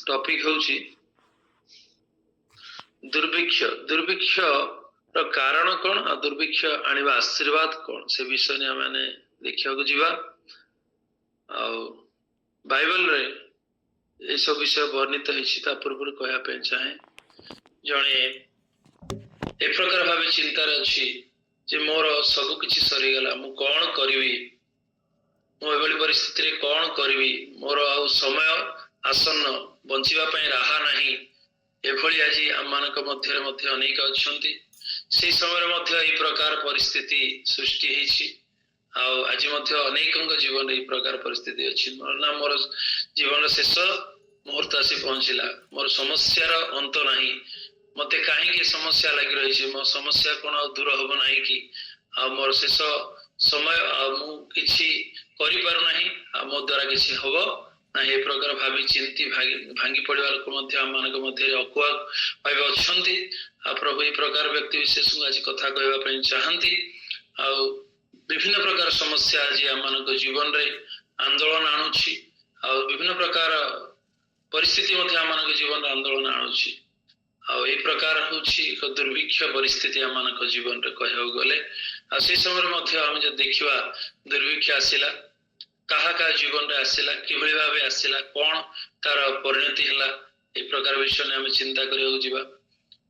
Topic होची दुर्भिक्ष दुर्भिक्ष रो कारण कोन आ दुर्भिक्ष आनिबा आशीर्वाद कोन से विषय ने माने देखिया को जीवा आ बाइबल रे ए सब विषय वर्णित होईछि ता पूर्व कहया पे चाहे जणे ए प्रकार भाबे चिंता रे अछि जे मोर सब किछि सरी गला मु कोन करबी मु एबली परिस्थिति रे कोन करबी मोर आ समय आसन्न बंचिबा पई राहा नाही एभली आज आम मध्य मध्य अनेक अच्छा से समय मध्य ए प्रकार परिस्थिति सृष्टि होईछि आज मध्य अनेक जीवन ए प्रकार परिस्थिति अच्छी ना मोर जीवन शेष मुहूर्त आसी पहुंचला मोर समस्यार अंत नाही मते कहीं समस्या लगी रही मो समस्या कौन दूर हम ना कि मोर शेष समय मु किछि करि पारु नाही मो द्वारा किछि हबो ना ए प्रकार भावी चिंती भांगी पड़वा लोक मध्य आम मानक मध्य अकुआ पाइबा अछंती आ प्रभु ए प्रकार व्यक्ति विशेष आज कथा कहबा पई चाहंती आ विभिन्न प्रकार समस्या आज आम मानक जीवन रे आंदोलन आणुछि आ विभिन्न प्रकार परिस्थिति मध्य आम मानक जीवन रे आंदोलन आणुछि आ ए प्रकार होछि एक दुर्भिक्ष परिस्थिति आम मानक जीवन रे कहबो गले आ से समय मध्य हम जे देखिबा दुर्भिक्ष आसिला कहा का जीवन रे आसिला किभଳି भाबे आसिला कोन तार परिणति हला ए प्रकार विषय ने हम चिंता करियो जीवा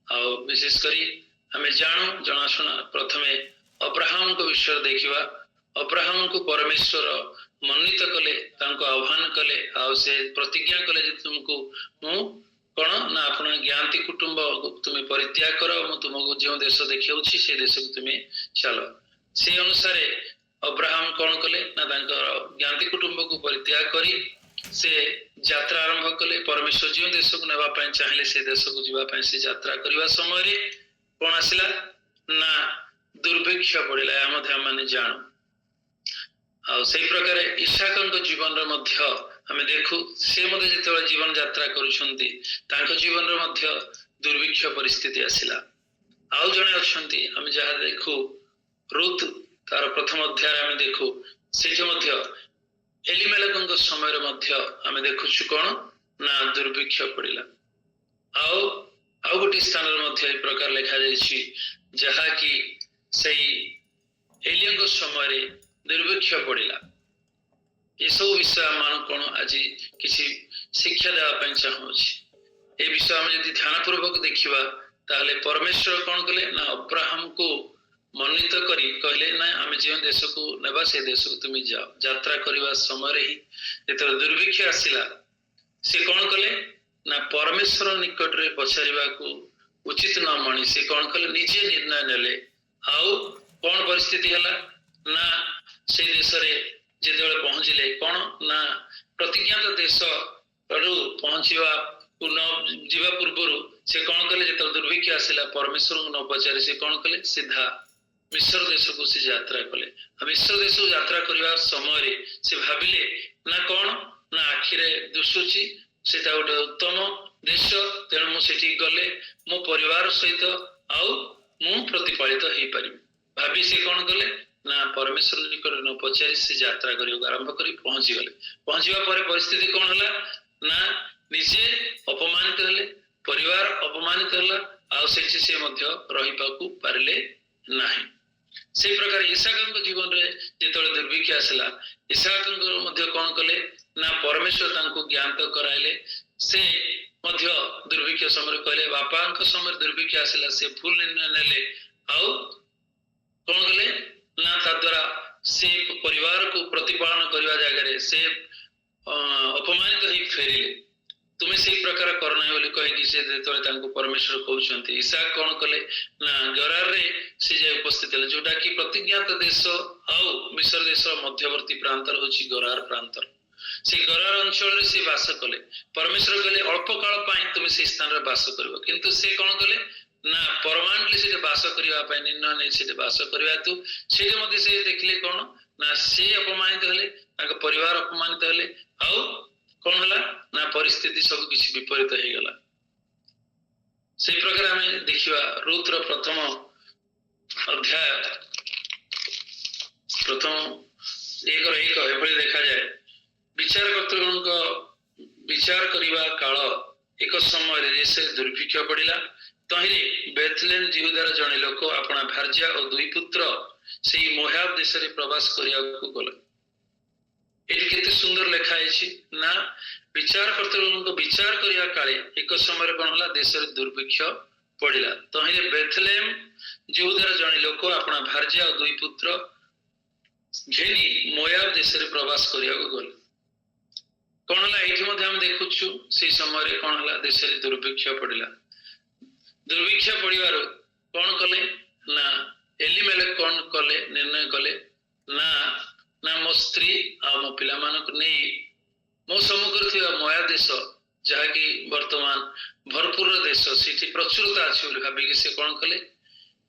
आ विशेष करी हमें जानू जनाशुना प्रथमे अब्राहम को विषय देखिबा अब्राहम को परमेश्वर मन्नित कले तांको आह्वान कले आ से प्रतिज्ञा कले जे तुमको मु कोन ना अपन ज्ञाति कुटुंब तुमे परित्याग करो मु तुमको जो देश देखियोछि से देश को तुमे चलो से अनुसार अब्राहम कौन कले ना ज्ञाति कुटुंब को परित्याग करी से यात्रा आरंभ कले परमेश्वर जो देश को नेबा पई चाहिले से देश को जीवा पई से यात्रा करबा समय रे कोन आसिला ना दुर्भिक्ष पड़िला या मध्ये माने जानो आ सही प्रकार ईसाकन जीवन रे मध्य हमें देखु से मध्ये जेतबे जीवन यात्रा करूछंती तांको जीवन रे मध्य दुर्भिक्ष परिस्थिति आसिला आउ जने अछंती हम जहा देखु रुत तार प्रथम अध्याय आम देखु से मध्य एलिमेलेकन समय रे मध्य आम देखुछु कोन ना दुर्भिक्ष पड़िला आउ गोटे स्थान रे मध्य ए प्रकार लिखा जायछि जहा कि सही एलियन समय रे दुर्भिक्ष पड़िला ये सब विषय मान कोन आज किसी शिक्षा देवा पई चाहूछि ए विषय हम यदि ध्यान पूर्वक देखिबा ताले परमेश्वर कोन कले ना अब्राहम को मन्नित करी कहले ना आम जो देश को नेबा से देश को तुम जाओ यात्रा करबा समय ही जेतर दुर्भिक्ष आसिला से कोन कले ना परमेश्वर निकट रे पछारिबा को उचित न मानी से कोन कले निजे निर्णय नेले आउ कोन परिस्थिति हला ना से देश रे जेतेबे पहुंचले कोन ना प्रतिज्ञात देश रु पहुंचीबा न जीवा पूर्व से कोन कले जेतर दुर्भिक्ष आसिला परमेश्वर को न पछारे से कोन कले सीधा मिश्र देश को से यात्रा कले मिश्र देश को यात्रा करबा समय रे से भाबिले ना कोन ना आखिरे दुसुची सेटा गोटे उत्तम देश तेणु मु सेठी गले मो परिवार सहित आउ मु प्रतिपालित हेई परिबे भाबी से कोन गले ना परमेश्वर निकट न पचारि से यात्रा करियो आरंभ करी पहुंची गले पहुंचीबा परे परिस्थिति कोन हला ना निजे अपमानित हले परिवार अपमानित हला आउ सेठी से मध्य रहिबाकू पारिले नाही से प्रकार ईसाकन जीवन रे जेतले दुर्भिक्ष आसला ईसाकन मध्य कोन कले ना परमेश्वर तांको ज्ञात कराइले से मध्य दुर्भिक्ष समय कहले बापांक समय दुर्भिक्ष आसला से भूल निर्णय नेले आउ कोन कले ना ता द्वारा से परिवार को प्रतिपालन करबा जगह रे से अपमानित ही फेरिले तुम्हें से प्रकार करना बोली कहि से जेतले तांको परमेश्वर कहउछंती ईसाक कोन कले ना गरार रे से जे उपस्थित हले जोटा कि प्रतिज्ञात देश आउ मिस्र देश मध्यवर्ती प्रांतर होछि गरार प्रांतर से गरार अंचल रे से वास कले परमेश्वर कहले अल्प काल पई तुम से स्थान रे वास करबो किंतु से कोन कले ना परमानेंटली से वास करबा पई निर्णय नै से वास करबा तू से मध्ये से देखले कोन ना से अपमानित हले ताको परिवार अपमानित हले आउ कोन हला ना परिस्थिति सब किछि विपरीत हे गला से प्रकार हमें देखिबा रुत रो प्रथम अध्याय प्रथम 1:1 एभली देखा जाए विचार कर्तृगण विचार करिवा काल एक समय देश दुर्भिक्ष पड़िला तहिरे बेथलेम जिहुदार जने लोक अपना भार्या और दुई पुत्र से मोआब देश रे प्रवास करिया को गले। एटी केते सुंदर लेखा है ना विचार करते विचार करिया काले एक समय कौन होला देश रे दुर्भिक्ष पड़िला तहिरे बेथलेम जिहुदार जने लोक अपना भार्या और दुई पुत्र घेनी मोआब देश रे प्रवास करिया को गले। कौन होला एठी मध्ये हम देखुछु से समय रे कौन होला देश रे दुर्भिक्ष पड़िला। दुर्भिक्ष पड़िबार कौन कले ना एलिमेलेक कौन कले निर्णय कले ना ना मो स्त्री आ मो पिला मानक नहीं मो सम्मुखर थिबा मोआब देश जहाँकि वर्तमान भरपूर देश सेठी प्रचुरता अछि बोली भाबी से कौन कले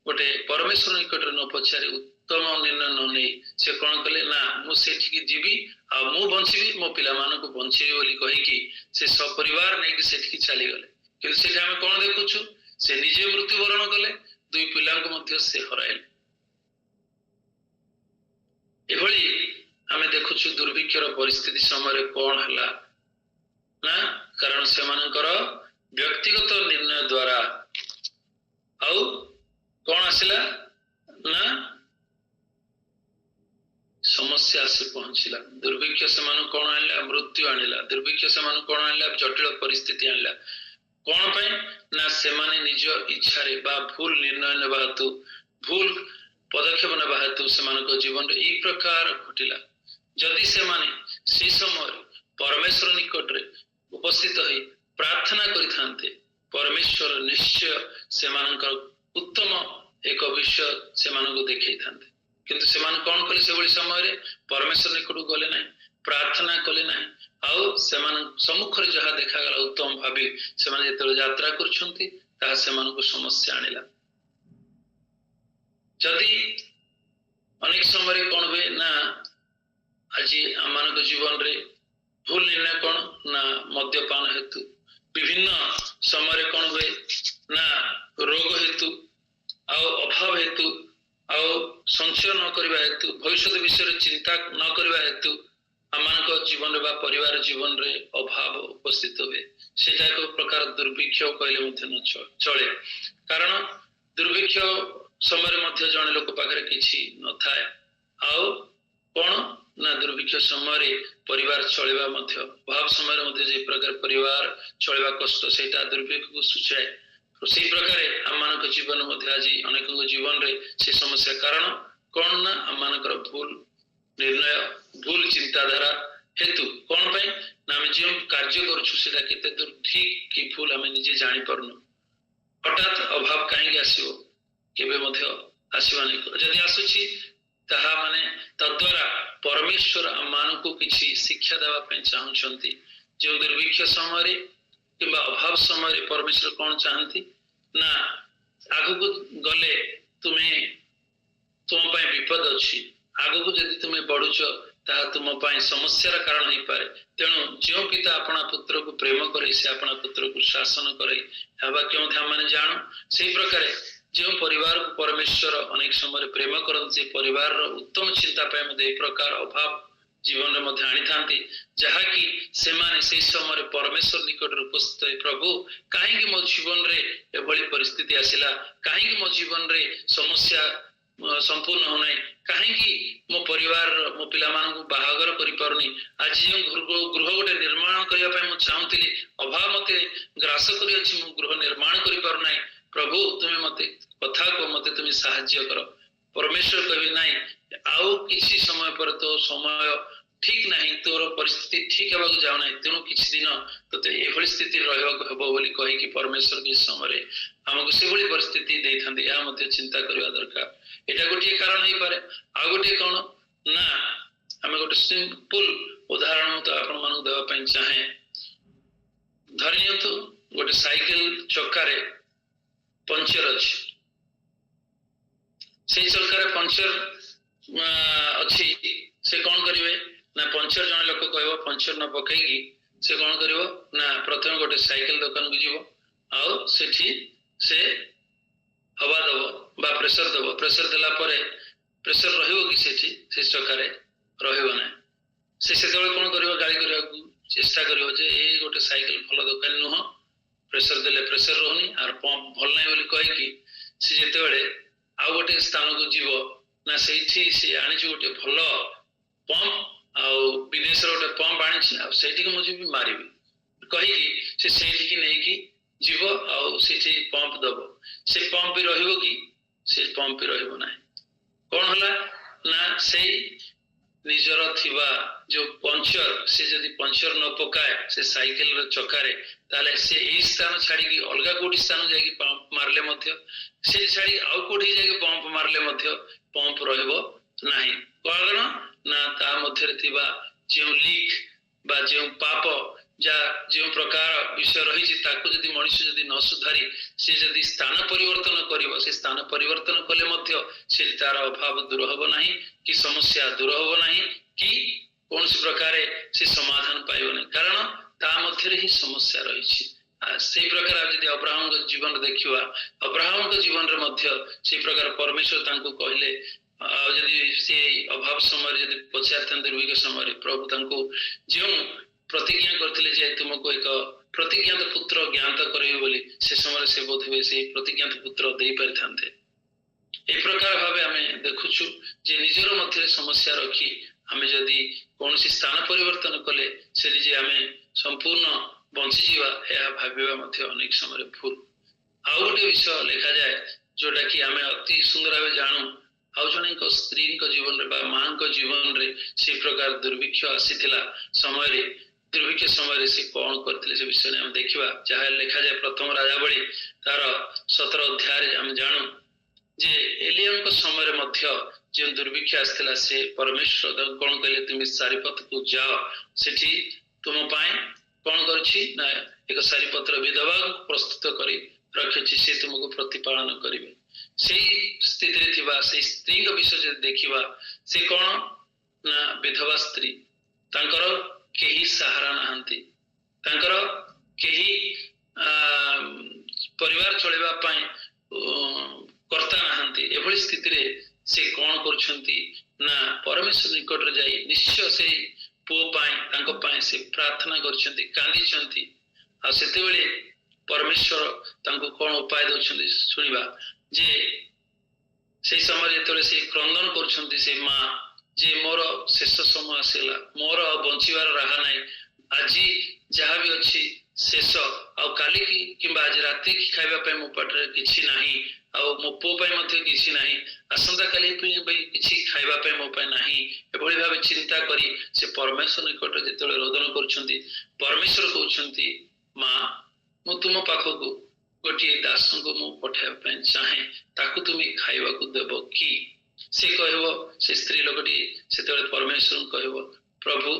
गोटे परमेश्वर निकट न पछारे उत्तम निर्णय न नहीं से कौन कले ना मु सेठी की जीवी आ मु बंचीबी मो पिला मानक बंचीबी बोली कहि कि से सपरिवार नै कि सेठी की चली गले। किंतु सेठी हम कौन देखुछु से निजे मृत्युवरण कले दुई पिला से हराइले। एभली आमे देखुछु दुर्भिक्षर परिस्थिति समय कौन हला ना कारण से मानकर व्यक्तिगत निर्णय द्वारा आउ कौन आसिला ना समस्या से पहुंचला। दुर्भिक्ष से मान कौन आनिला मृत्यु आनिला। दुर्भिक्ष से मान कौन आनिला जटिल परिस्थिति आनिला। कौन पाए ना से माने निज इच्छा रे बा भूल निर्णय नेबा हेतु भूल पदक्षेप नेबा हेतु से मानक जीवन रे ई प्रकार घटिला। जदि से माने से समय परमेश्वर निकट रे उपस्थित होई प्रार्थना करिथांते परमेश्वर निश्चय से मानकर उत्तम एक विषय से मानको देखैथांते। किंतु से मान कौन कले से बड़ी समय रे परमेश्वर निकट गले नाही प्रार्थना कले नाही आउ से मान सम्मुख रे जहा देखा गला उत्तम भाबी से मान जेते यात्रा करछंती ता से मानको समस्या आनिला। जदि अनेक समय रे कोन बे ना आज आमानको जीवन रे भूल निर्णय कौन ना मद्यपान हेतु विभिन्न समय कौन हुए ना रोग हेतु आउ अभाव हेतु आउ संचय न करबा हेतु भविष्य विषय चिंता न करबा हेतु आमानको जीवन रे बा परिवार जीवन रे अभाव उपस्थित हुए सेटा एक प्रकार दुर्भिक्ष कहले मध्य न चले। कारण दुर्भिक्ष समय मध्य जने लोक पाखरे किछि न थाए आउ कोन ना दुर्भिक्ष समय परिवार चलेबा मध्य अभाव समय मध्य जे प्रकार परिवार चलेबा कष्ट सेटा दुर्भिक्ष को सूचाए। से प्रकार आम जीवन मध्य आज अनेक जीवन रे से समस्या कारण कौन ना आम भूल निर्णय भूल चिंताधारा हेतु कौन पाई ना आम जो कार्य करूँ सेटा केते दूर ठीक कि भूल आम निजे जानी पारनु। हठात अभाव कहीं आसो केबे मध्य आसवानी जदि आसुची ताहा माने तद्वारा परमेश्वर आमानकु किछि शिक्षा देवा पय चाहुछंती। जो दुर्भिक्ष समय किंबा अभाव समय परमेश्वर कौन चाहती ना आगु गले तुम्हें तुम पाए विपद अच्छी आगु जदि तुम्हें बढ़ुच ताहा तुम पाए समस्यार कारण हो पाए। तेणु जो पिता अपना पुत्र को प्रेम करे से अपना पुत्र को शासन करे वाक्य मैंने जानो से प्रकार जो परिवार को परमेश्वर अनेक समय प्रेम करते परिवार उत्तम चिंता पाए प्रकार अभाव जीवन में आनी था जहाँकि से माने से समय परमेश्वर निकट उपस्थित प्रभु कहीं मो जीवन रे एभली परिस्थिति आसिला कहीं मो जीवन रे समस्या संपूर्ण होना कहीं मो परिवार मो पिला मानकु बाहागर करि पारुनी आज जो गृह गोटे निर्माण करने चाहूली अभाव मते ग्रास कर गृह निर्माण करि पारुना प्रभु तुम्हें मते कथा को मते तुम्हें साहाय्य कर। परमेश्वर कहे ना आउ किसी समय पर तो समय ठीक नहीं तोर परिस्थिति ठीक होगा जाऊ ना तेणु किसी दिन तो ये स्थिति रही कहीकि परमेश्वर के समय आमको से परिस्थिति दे था चिंता करवा दरकार। एटा गोटे कारण हो पारे आ गोटे कौन ना आम गोटे सिंपल उदाहरण तो आपण मानक देवाई चाहे धरी नियंतु गोटे साइकिल चक्कर पंचर अच्छी से चक्कर पंचर अच्छी से कौन करेंगे ना पंचर जन लोक कह पंचर न पकईकी से कौन कर ना प्रथम गोटे साइकिल दुकान को जीव आउ सेठी से हवा दब बा प्रेशर दब प्रेशर देला परे प्रेशर रहिबो कि सेठी से चक्कर रहिबो ना से कौन कर गाड़ी करने चेष्टा करियो जे ए गोटे साइकिल भल दोकान नुह प्रेशर देले प्रेशर रहनी आर पंप भल नै बोली कहि कि से जेते बेले आ गोटे स्थान को जीव ना सेठी से आनी गोटे भल पंप आ विदेश गोटे पंप आनी आ सेठी को मुझे भी मारिबी कहि कि से सेठी की नै कि जीव आ सेठी पंप दबो से पंप भी रहिबो कि से पंप भी रहिबो नै कोन होला ना से निजर थिबा जो पंचर से जदि पंचर न पकाए से साइकिल रो चकारे ताले से एई स्थान छाड़ी कि अलगा कोठी स्थान जाय कि पंप मारले मध्य से छाड़ी आउ कोठी जाय कि पंप मारले मध्य पंप रहबो नाही कारण ना ता मध्य थिबा जे लीक बा जे पाप जा जो प्रकार विषय रही ताकू जदि मनुष्य जदि न सुधारी से जदि स्थान परिवर्तन करिवो से स्थान परिवर्तन कले मध्य से तार अभाव दूर होबो नाही कि समस्या दूर होबो नाही कि कौन प्रकार से समाधान पाइब नहीं कारण ता मध्य ही समस्या रही से प्रकार जदि अब्राहम जीवन देखा अब्राहम जीवन से प्रकार परमेश्वर तांको कहले जदि से अभाव समय जदि पचार दुर्भिक्ष समय प्रभु तांको जो प्रतिज्ञा करथिले जे तुमको एक प्रतिज्ञात पुत्र ज्ञात करेबे बोली से समय से बोध हुए से प्रतिज्ञात पुत्र दे परिथांते ए प्रकार भावे हमें देखुछु जे निजर मध्य समस्या रखी हमें जदि कौन स्थान परिवर्तन कले से जे हमें संपूर्ण बंची जीवा या भाविबा मध्य अनेक समय भूल आउ गोटे विषय लिखा जाए जोटा कि हमें अति सुंदर भाव जानू आउ जन स्त्री जीवन रे माँ जीवन रे से प्रकार दुर्भिक्ष आसीथिला समय रे दुर्भिक्ष समय से कौन करथिले से विषय में देखिबा जहाँ लिखा जाए प्रथम राजावली तार 17 अध्याय हम जानू जे एलियन को समय मध्य जो दुर्भिक्ष आसला से परमेश्वर कौन कहले तुम सारीपथ को जाओ सेठी तुम पाए कौन करछि ना एक सारीपत्र विधवा प्रस्तुत करी रखिछि से तुमको प्रतिपालन करिवे से स्थिति रे थिबा से स्त्री को विषय देखिबा से कौन ना विधवा स्त्री तांकर केही सहारा नहांती तांकर केही परिवार चलेबा पाए कर्ता नहांती एभली स्थिति रे से कौन करछंती ना परमेश्वर निकट रे जाई निश्चय से पो पाए तांको पाए से प्रार्थना करछंती कांदी आ सेते बेले परमेश्वर तांको कौन उपाय दउछंती सुनिबा जे से समय जेतले से क्रंदन करछंती से मां जे मोर शेष समय आसला मोर बंचिबार राहा नाही आज जहाँ भी अच्छी शेष आ काली की किंबा आज राति की खाइबा पे मो पटरे किछि नाही आ मो पो पे मध्य किछि नाही आसंता काली पे किछि खाइबा पे मो पे नाही एभली भाबे चिंता करी से परमेश्वर निकट जेतले रोदन करछंती परमेश्वर कहउछंती मां मो तुम पाखको गोटे दास को मो पठाइबा पे चाहे ताकू तुमी खाइबा को देबो की से कहबो से स्त्री लोकटी सेतले परमेश्वर कहबो प्रभु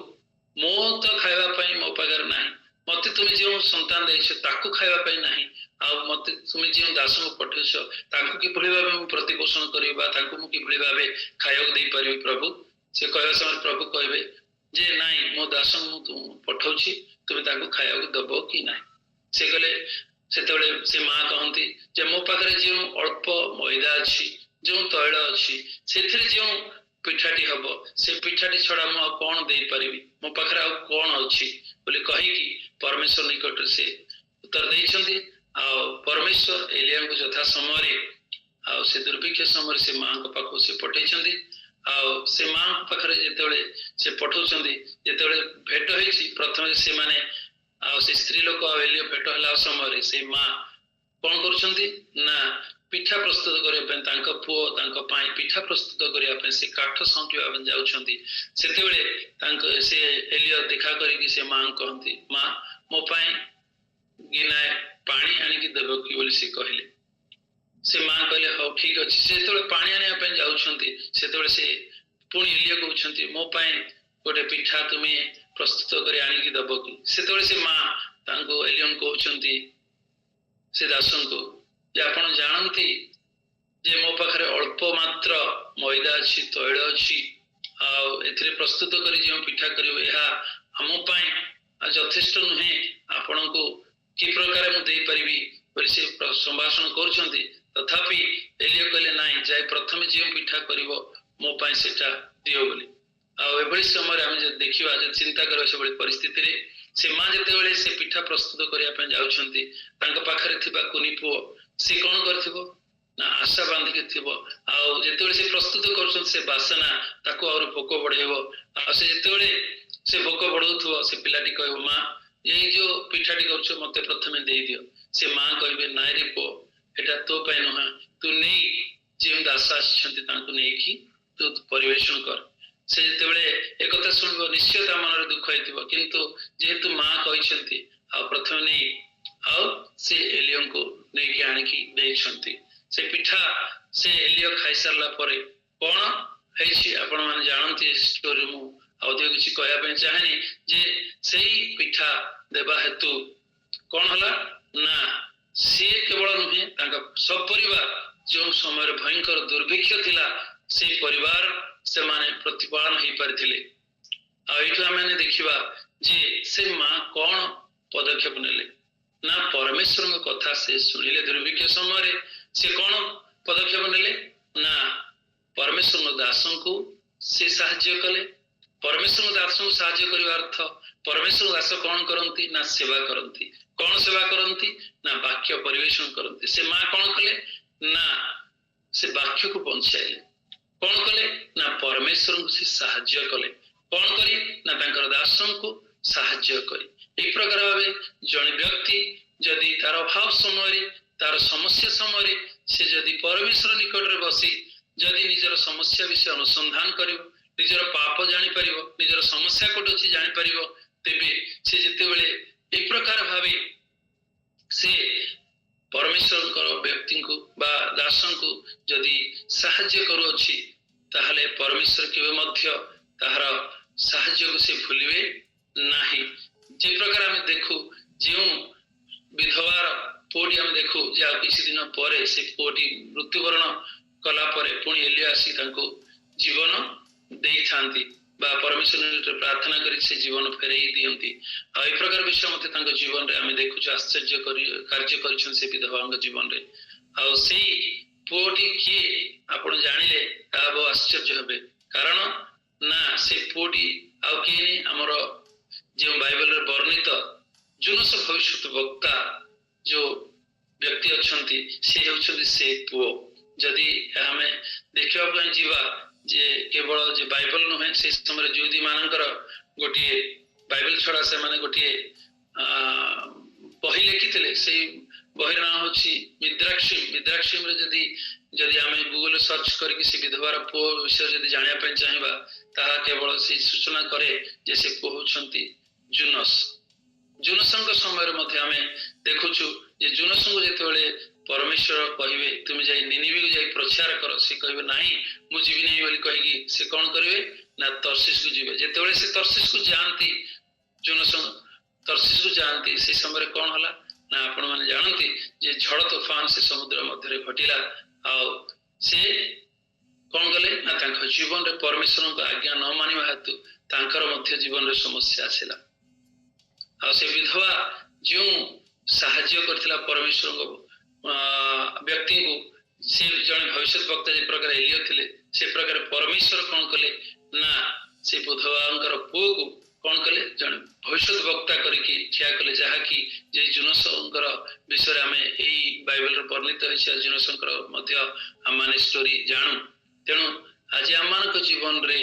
मो तो खाइबा पई मो पागर नाही मते तुमे जे संतान दैछ ताकू खाइबा पई नाही आ मते तुमे जे दास को पठेछ ताकू की भली भाबे मु प्रतिपोषण करिबा ताकू मु की भली भाबे खाइबा दे परिबी प्रभु से कहबा समय प्रभु कहबे जे नाही मो दास मु तू पठौछि तुमे ताकू खाइबा दबो कि नाही से कहले सेतले से मां कहंती जे मो पाखरे जे अल्प मैदा अछि जो तैल अच्छी से जो पिठाटी हम से पिठाटी छड़ा मु कौन दे पारिबी मो पाखरे आ कौन अच्छी बोली कहीकि परमेश्वर निकट से उत्तर देइछंती आ परमेश्वर एलिया को यथा समय आ से दुर्भिक्ष समय से मां को पाखो से पठेछंती आ से मां पाखरे जेतेबेले से पठौछंती जेतेबेले भेट होइछि प्रथम से माने आ से स्त्री लोक एलिया भेट होला समय से मां कौन करछंती ना पिठा प्रस्तुत करने पुओ पिठा प्रस्तुत करने से काठ संटिया जाऊँगी से एलिया देखा करी से माँ कहती माँ मो गिनाए पानी आनिकी देव कि बोली से कहले से माँ कहले हाँ ठीक अच्छे से पानी आने जाऊँगी से पुणी एलिया कहते मो गोटे पिठा तुम्हें प्रस्तुत कर आनिकी देव कि से माँ एलियन कहते से दास को जे आपण जानती जे मो पाखरे अल्प मात्र मैदा अछि तैल अछि आ एथिरे प्रस्तुत करी जे पिठा करिवे एहा हम पई यथेष्ट नुहे आपण को कि प्रकार मु देई परिबी परि से संभाषण करछंती तथापि एलिया कहले नाही जाय प्रथमे जे पिठा करिवो मो पई सेटा दियो बोली आ एभली समय हम जे देखिबा जे चिंता करबा से बड़ी परिस्थिति रे से माँ जेतेबेले से पिठा प्रस्तुत करिया पे जाउछंती तांको पाखरे थिबा कुनी पुओ से कोन करथिबो ना आशा बांधिके थिबो आ जेतेबेले से प्रस्तुत करछन से बासना ताको और भोक बढ़ेबो आ से जेतेबेले से भोक बढ़ौथबो से पिलाटी कहबो माँ यही जो पिठाटी करछो मते प्रथमे देई दियो से माँ कहबे नाइ रे पुओ एटा तो पय नहा तू नै जे दास आछंती तांको नै की तू परिवेषण कर से जेतेबेले एकथा सुनबो निश्चय ता मनरे दुख होइतिबो किंतु जेहेतु माँ कहिसंती आ प्रथमे नै आ से एलियन को नै के आनि की देइछंती से पिठा से एलियो खाइ सरला परे कोन हेछि आपण माने जानंती स्टोरी मु अधिक किछि कहया पे चाहेनी जे सेही पिठा देबा हेतु कोन हला ना से केवल नुहे तांका सब परिवार जो समय भयंकर दुर्भिक्ष थिला से परिवार से माने प्रतिपालन हो पारिथिले आ एठु आमे देखिबा जे से माँ कोन पदक्षेप नेले ना परमेश्वर कथा से सुनिले दुर्भिक्ष समय से कोन पदक्षेप नेले ना परमेश्वर दासों को से साहाय्य कले परमेश्वर दासों को साहाय्य करबा अर्थ परमेश्वर दास कोन करंती ना सेवा करंती कोन सेवा करंती ना वाक्य परिवेषण करंती से माँ कोन कले ना से वाक्य को पहुंचाइले कोन कले ना परमेश्वर को से साहाय्य कले कोन करी ना तांकर दासों को साहाय्य करी एक प्रकार भावे जन व्यक्ति जदि तार अभाव समय तार समस्या समय से जदि परमेश्वर निकट रे बसी जदि निजर समस्या विषय अनुसंधान करिवो निजर पाप जानि परिवो निजर समस्या कोट अछि जानि परिवो तेबे से जेतेबेले एक प्रकार भावे से परमेश्वर व्यक्ति को बा दासन को जदि साहाय्य करू अछि ताहले परमेश्वर केबे मध्य ताहार साहाय्य को से भूलिबे नाही जे प्रकार आमे देखु जेउ विधवार पुओटी आमे देखु जे आ किछि दिन परे से पुओटी मृत्युवरण कला परे पुणी एलिया आसी तांको जीवन देई थांती बा परमेश्वर प्रार्थना करी से जीवन फेरई दियंती आ ए प्रकार विषय मते तांको जीवन रे आमे देखु आश्चर्य करी कार्य करिछन से विधवांग जीवन रे आ सेही पुओटी की आपण जानिले ता बहु आश्चर्य हेबे कारण ना से पुओटी आ केनी हमर जो बाइबल रे वर्णित जुनस भविष्य वक्ता जो व्यक्ति अछंती से होछंती से पुओ जदि हमें देखिबा पय जीवा जे केवल जे बाइबल नुहे से समय जुदी मानकर गोटे बाइबल छड़ा से माने गोटे बही लिखिथिले से बही नाम होछि मिद्राक्षी रे जदि जदि हमें गूगल सर्च करके से विधवार पुओ विषय जदि जानिया पय चाहिबा ताहा केवल से सूचना करे जे से पुओ होछंती जुनसंग समय मध्य आमे देखुछु जे जुनसंग जेतेबेले परमेश्वर कहिबे तुम जाई निनिबी को जाई प्रचार करो से कहबे नाही मु जीवी नहीं बोली कहिगी से कोन करबे ना तरसीस को जीवे जेतेबेले से तरसीस को जानती जुनसंग तरसीस को जानती से समय कोन होला ना आपण माने जानती जे झड़ तूफान से समुद्र मध्य रे घटिला आ से कोन गले ना तांको जीवन रे परमेश्वर को आज्ञा न मानिबा हेतु तांकर मध्य जीवन रे समस्या आसिला आ से विधवा जो साहाय्य करथिला परमेश्वर को व्यक्ति को से जने भविष्य वक्ता जे प्रकार एलियो थिले से प्रकार परमेश्वर कोन कले ना से विधवांकर पुओ को कोन कले जने भविष्य वक्ता करिके ठिया कले जहा कि जे जुनसंकर विषय हमें एई बाइबल रे वर्णित होइछ जुनसंकर मध्य आमाने स्टोरी जानू तेनु आज आमान को जीवन रे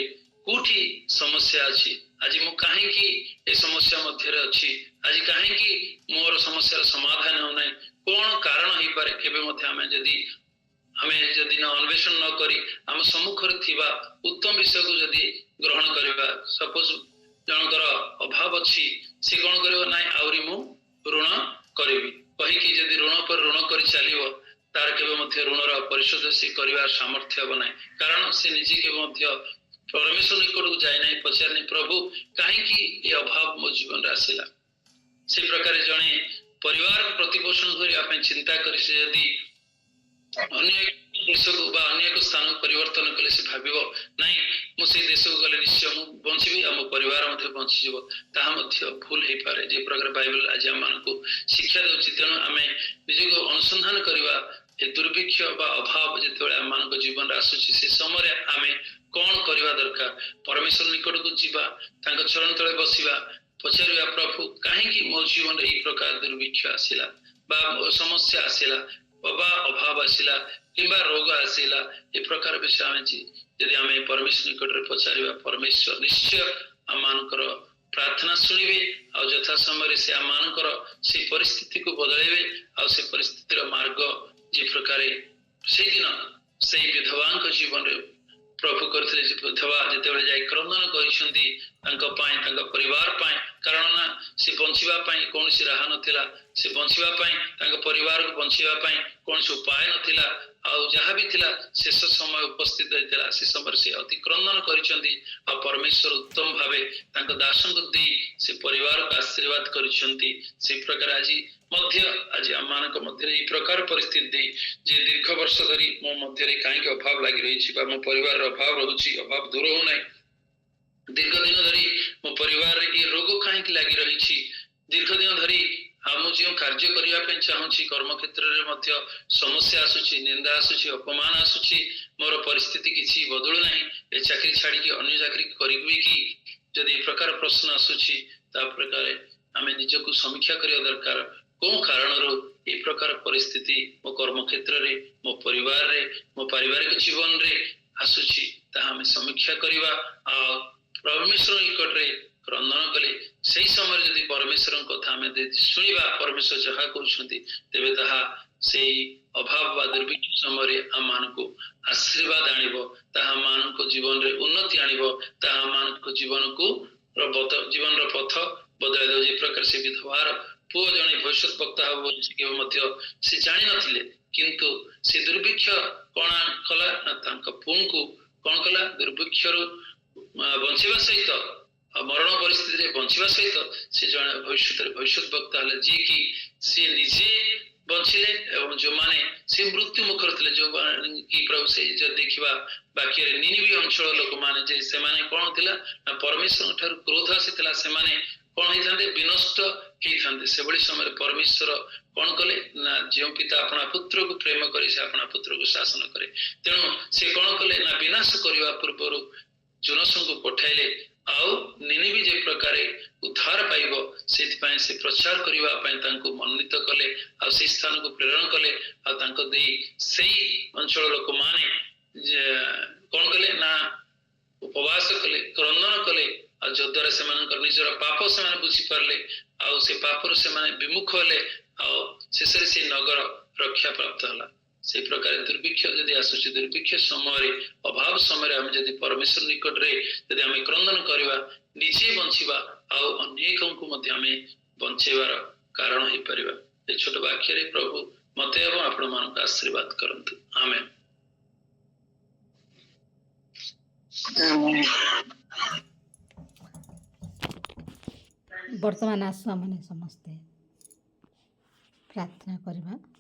कोठी समस्या अछि आज मु काहे कि ए समस्या मध्य रे अछि आज काहे कि मोर समस्या समाधान हो नै कोन कारण ही पारे केबे मध्य हमें जदि न अन्वेषण न करी हम सम्मुख रे थिबा उत्तम विषय को जदि ग्रहण करबा सपोज जनकर अभाव अछि से कोन करबो नै आउरी मु ऋण करबी कहि कि जदि ऋण पर ऋण करी चलिबो तार केबे मध्य ऋणर परिशोध से करिवार सामर्थ्य हो नै कारण से निजे केबे मध्य परमेश्वर निकट को जाय नै पचार नै प्रभु काहे कि ए अभाव मो जीवन रे आसिला से प्रकार जणे परिवार को प्रतिपोषण करिया पे चिंता करी से यदि अन्य देश को बा अन्य को स्थान परिवर्तन कले से भाबिबो नाही मु से देश को गले निश्चय मु बंचिबी आ मो परिवार मध्ये बंची जीवो ताहा मध्ये भूल हे पारे जे प्रकार बाइबल आज हम को शिक्षा देउछि तेनु हमें निजे को अनुसंधान करिवा ए दुर्भिक्ष बा अभाव जेतेबेले हम को जीवन रे आसुछि से समय हमें कोन करिवा दरकार परमेश्वर निकट को जीवा तांको चरण तळे बसिबा ପଚାରିବା ପ୍ରଭୁ କାହିଁକି ମୋ ଜୀବନରେ ଏଇ ପ୍ରକାର ଦୁର୍ଭିକ୍ଷ ଆସିଲା ବା ସମସ୍ୟା ଆସିଲା ବା ଅଭାବ ଆସିଲା କିମ୍ବା ରୋଗ ଆସିଲା ଏ ପ୍ରକାର ବିଷୟ ଆମେ ଯଦି ଆମେ ପରମେଶ୍ୱର ନିକଟରେ ପଚାରିବା ପରମେଶ୍ୱର ନିଶ୍ଚୟ ଆମମାନଙ୍କର ପ୍ରାର୍ଥନା ଶୁଣିବେ ଆଉ ଯଥା ସମୟରେ ସେ ଆମମାନଙ୍କର ସେ ପରିସ୍ଥିତିକୁ ବଦଳାଇବେ ଆଉ ସେ ପରିସ୍ଥିତିର ମାର୍ଗ ଯେ ପ୍ରକାରେ ସେଇଦିନ ସେଇ ବିଧବାଙ୍କ ଜୀବନରେ ପ୍ରଭୁ କରିଥିଲେ ଯେ ବିଧବା ଯେତେବେଳେ ଯାଇ କ୍ରନ୍ଦନ କରିଛନ୍ତି ତାଙ୍କ ପାଇଁ ତାଙ୍କ ପରିବାର ପାଇଁ କାରଣ ନା ସେ ବଞ୍ଚିବା ପାଇଁ କୌଣସି ରାହା ନଥିଲା ସେ ବଞ୍ଚିବା ପାଇଁ ତାଙ୍କ ପରିବାରକୁ ବଞ୍ଚିବା ପାଇଁ କୌଣସି ଉପାୟ ନଥିଲା ଆଉ ଯାହା ବି ଥିଲା ଶେଷ ସମୟ ଉପସ୍ଥିତ ହେଇଥିଲା ସେ ସମୟରେ ସେ ଅତି କ୍ରନ୍ଦନ କରିଛନ୍ତି ଆଉ ପରମେଶ୍ୱର ଉତ୍ତମ ଭାବେ ତାଙ୍କ ଦାସଙ୍କୁ ଦେଇ ସେ ପରିବାରକୁ ଆଶୀର୍ବାଦ କରିଛନ୍ତି ସେଇ ପ୍ରକାର ଆଜି ମଧ୍ୟ ଆଜି ଆମମାନଙ୍କ ମଧ୍ୟରେ ଏଇ ପ୍ରକାର ପରିସ୍ଥିତି ଦେଇ ଯେ ଦୀର୍ଘ ବର୍ଷ ଧରି ମୋ ମଧ୍ୟରେ କାହିଁକି ଅଭାବ ଲାଗି ରହିଛି ବା ମୋ ପରିବାରର ଅଭାବ ରହୁଛି ଅଭାବ ଦୂର ହଉନାହିଁ ଦୀର୍ଘ ଦିନ ଧରି ମୋ ପରିବାରରେ ଏ ରୋଗ କାହିଁକି ଲାଗି ରହିଛି ଦୀର୍ଘ ଦିନ ଧରି ଆଉ ମୁଁ ଯେଉଁ କାର୍ଯ୍ୟ କରିବା ପାଇଁ ଚାହୁଁଛି କର୍ମକ୍ଷେତ୍ରରେ ମଧ୍ୟ ସମସ୍ୟା ଆସୁଛି ନିନ୍ଦା ଆସୁଛି ଅପମାନ ଆସୁଛି ମୋର ପରିସ୍ଥିତି କିଛି ବଦଳୁ ନାହିଁ ଏ ଚାକିରି ଛାଡ଼ିକି ଅନ୍ୟ ଚାକିରି କରିବି କି ଯଦି ଏ ପ୍ରକାର ପ୍ରଶ୍ନ ଆସୁଛି ତା ପ୍ରକାରେ ଆମେ ନିଜକୁ ସମୀକ୍ଷା କରିବା ଦରକାର କୋଉ କାରଣରୁ এই ପ୍ରକାର ପରିସ୍ଥିତି ମୋ କର୍ମକ୍ଷେତ୍ରରେ ମୋ ପରିବାରରେ ମୋ ପାରିବାରିକ ଜୀବନରେ ଆସୁଛି ତାହା ଆମେ ସମୀକ୍ଷା କରିବା ଆଉ ପରମେଶ୍ୱର ନିକଟରେ କ୍ରନ୍ଦନ କଲେ ସେଇ ସମୟରେ ଯଦି ପରମେଶ୍ୱରଙ୍କ କଥା ଆମେ ଶୁଣିବା ପରମେଶ୍ୱର ଯାହା କହୁଛନ୍ତି ତେବେ ତାହା ସେଇ ଅଭାବ ବା ଦୁର୍ଭିକ୍ଷ ସମୟରେ ଆମମାନଙ୍କୁ ଆଶୀର୍ବାଦ ଆଣିବ ତାହା ଆମମାନଙ୍କ ଜୀବନରେ ଉନ୍ନତି ଆଣିବ ତାହା ଆମମାନଙ୍କ ଜୀବନର ପଥ ବଦଳାଇ ଦେବ ଯେ ପ୍ରକାର ସେ ବିଧବାର ପୁଅ ଜଣେ ଭବିଷ୍ୟତ ବକ୍ତା ହବ ବୋଲି ସେ କେବେ ମଧ୍ୟ ସେ ଜାଣିନଥିଲେ କିନ୍ତୁ ସେ ଦୁର୍ଭିକ୍ଷ କଣ କଲା ନା ତାଙ୍କ ପୁଅଙ୍କୁ କଣ କଲା ଦୁର୍ଭିକ୍ଷରୁ ବଞ୍ଚିବା ସହିତ ମରଣ ପରିସ୍ଥିତିରେ ବଞ୍ଚିବା ସହିତ ସେ ଜଣେ ଭବିଷ୍ୟତ ବକ୍ତା ହେଲେ ଯିଏକି ସେ ନିଜେ ବଞ୍ଚିଲେ ଏବଂ ଯେଉଁମାନେ ସେ ମୃତ୍ୟୁ ମୁଖରେ ଥିଲେ ଯେଉଁମାନେ କି ପ୍ରଭୁ ସେ ଦେଖିବା ବାକ୍ୟରେ ନିନିବି ଅଞ୍ଚଳ ଲୋକମାନେ ଯେ ସେମାନେ କଣ ଥିଲା ନା ପରମେଶ୍ୱରଙ୍କ ଠାରୁ କ୍ରୋଧ ଆସିଥିଲା ସେମାନେ କଣ ହେଇଥାନ୍ତେ ବିନଷ୍ଟ ହେଇଥାନ୍ତେ ସେଭଳି ସମୟରେ ପରମେଶ୍ୱର କଣ କଲେ ନା ଯେଉଁ ପିତା ଆପଣା ପୁତ୍ରକୁ ପ୍ରେମ କରି ସେ ଆପଣା ପୁତ୍ରକୁ ଶାସନ କରେ ତେଣୁ ସେ କଣ କଲେ ନା ବିନାଶ କରିବା ପୂର୍ବରୁ ଜୋନସଙ୍କୁ ପଠାଇଲେ ଆଉ ନିନିବି ଯେ ପ୍ରକାରେ ଉଦ୍ଧାର ପାଇବ ସେଥିପାଇଁ ସେ ପ୍ରଚାର କରିବା ପାଇଁ ତାଙ୍କୁ ମନୋନୀତ କଲେ ଆଉ ସେଇ ସ୍ଥାନକୁ ପ୍ରେରଣ କଲେ ଆଉ ତାଙ୍କ ଦେଇ ସେଇ ଅଞ୍ଚଳ ଲୋକମାନେ କଣ କଲେ ନା ଉପବାସ କଲେ କ୍ରନ୍ଦନ କଲେ ଆଉ ଯଦ୍ୱାରା ସେମାନଙ୍କର ନିଜର ପାପ ସେମାନେ ବୁଝିପାରିଲେ ଆଉ ସେ ପାପରୁ ସେମାନେ ବିମୁଖ ହେଲେ ଆଉ ଶେଷରେ ସେ ନଗର ରକ୍ଷା ପ୍ରାପ୍ତ ହେଲା ସେଇ ପ୍ରକାର ଦୁର୍ଭିକ୍ଷ ଯଦି ଆସୁଛି ଦୁର୍ଭିକ୍ଷ ସମୟରେ ଅଭାବ ସମୟରେ ଆମେ ଯଦି ପରମେଶ୍ୱର ନିକଟରେ ଯଦି ଆମେ କ୍ରନ୍ଦନ କରିବା ନିଜେ ବଞ୍ଚିବା ଆଉ ଅନେକଙ୍କୁ ମଧ୍ୟ ଆମେ ବଞ୍ଚେଇବାର କାରଣ ହେଇପାରିବା ଏ ଛୋଟ ବାକ୍ୟରେ ପ୍ରଭୁ ମତେ ଏବଂ ଆପଣମାନଙ୍କୁ ଆଶୀର୍ବାଦ କରନ୍ତୁ ଆମେନ୍। ବର୍ତ୍ତମାନ ଆସୁ ଆମେ ସମସ୍ତେ ପ୍ରାର୍ଥନା କରିବା।